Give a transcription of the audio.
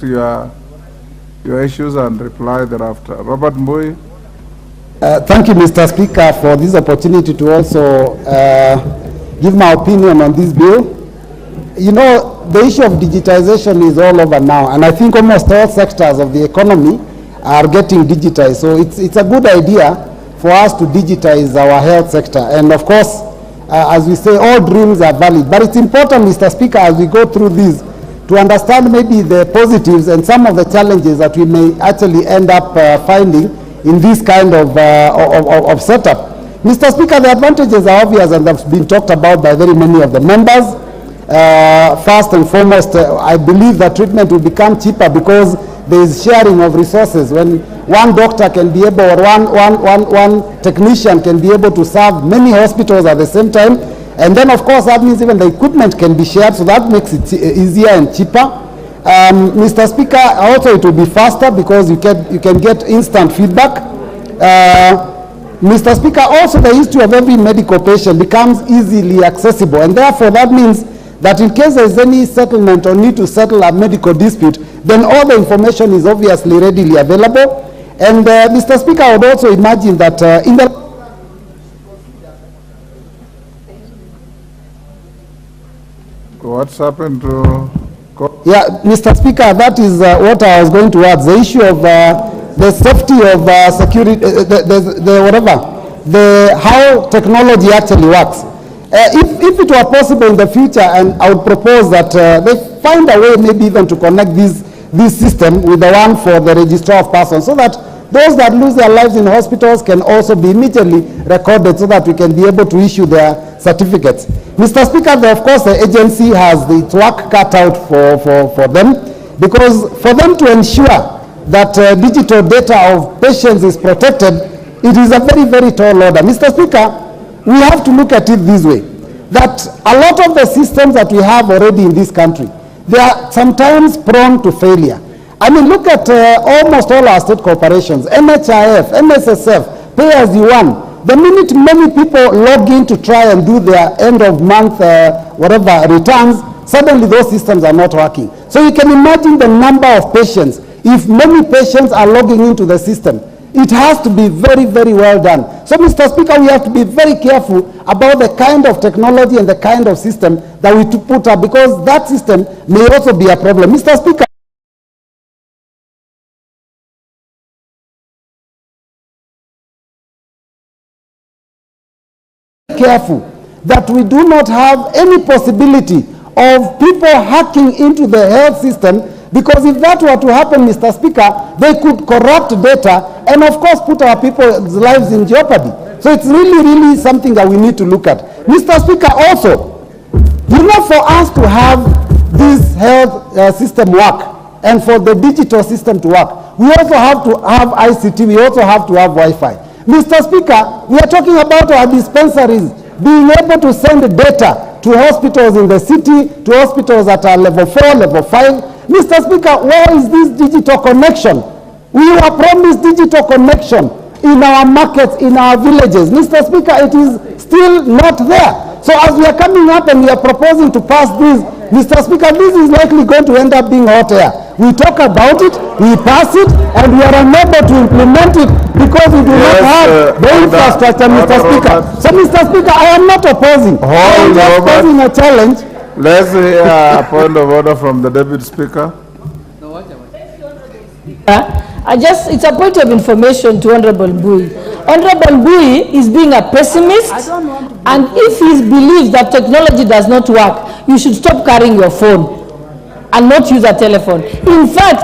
your issues and reply thereafter. Robert Mbui. Thank you, Mr. Speaker, for this opportunity to also give my opinion on this bill. You know, the issue of digitization is all over now, and I think almost all sectors of the economy are getting digitized. So it's a good idea for us to digitize our health sector. And of course, as we say, all dreams are valid. But it's important, Mr. Speaker, as we go through this, to understand maybe the positives and some of the challenges that we may actually end up finding in this kind of setup. Mr. Speaker, the advantages are obvious and have been talked about by very many of the members. First and foremost, I believe that treatment will become cheaper because there is sharing of resources. When one doctor can be able, or one technician can be able to serve many hospitals at the same time, and then of course that means even the equipment can be shared, so that makes it easier and cheaper. Mr. Speaker, also it will be faster because you can get instant feedback. Mr. Speaker, also the history of every medical patient becomes easily accessible, and therefore that means that in case there is any settlement or need to settle a medical dispute, then all the information is obviously readily available. And Mr. Speaker, I would also imagine that in the What's happened to... Yeah, Mr. Speaker, that is what I was going to add. The issue of the safety of security, how technology actually works. If it were possible in the future, and I would propose that they find a way maybe even to connect this system with the one for the registrar of persons, so that those that lose their lives in hospitals can also be immediately recorded, so that we can be able to issue their certificates. Mr. Speaker, of course, the agency has its work cut out for them, because for them to ensure that digital data of patients is protected, it is a very, very tall order. Mr. Speaker, we have to look at it this way, that a lot of the systems that we have already in this country, they are sometimes prone to failure. I mean, look at almost all our state corporations, NHIF, NSSF, Pay As You Earn. The minute many people log in to try and do their end of month, returns, suddenly those systems are not working. So you can imagine the number of patients. If many patients are logging into the system, it has to be very, very well done. So, Mr. Speaker, we have to be very careful about the kind of technology and the kind of system that we put up, because that system may also be a problem. Mr. Speaker, careful that we do not have any possibility of people hacking into the health system, because if that were to happen, Mr. Speaker, they could corrupt data and of course put our people's lives in jeopardy. So it's really, really something that we need to look at. Mr. Speaker, also, you know, for us to have this health system work and for the digital system to work, we also have to have ICT, we also have to have Wi-Fi. Mr. Speaker, we are talking about our dispensaries being able to send data to hospitals in the city, to hospitals that are level 4, level 5. Mr. Speaker, where is this digital connection? We were promised digital connection in our markets, in our villages. Mr. Speaker, it is still not there. So as we are coming up and we are proposing to pass this, Mr. Speaker, this is likely going to end up being hot air. We talk about it, we pass it, and we are unable to implement it because we do not have the infrastructure, Mr. Speaker. So, Mr. Speaker, I am not opposing. I am just posing a challenge. Let's hear a point of order from the Deputy Speaker. It's a point of information to Honorable Mbui. Honorable Mbui is being a pessimist, and if he believes that technology does not work, you should stop carrying your phone and not use a telephone. In fact,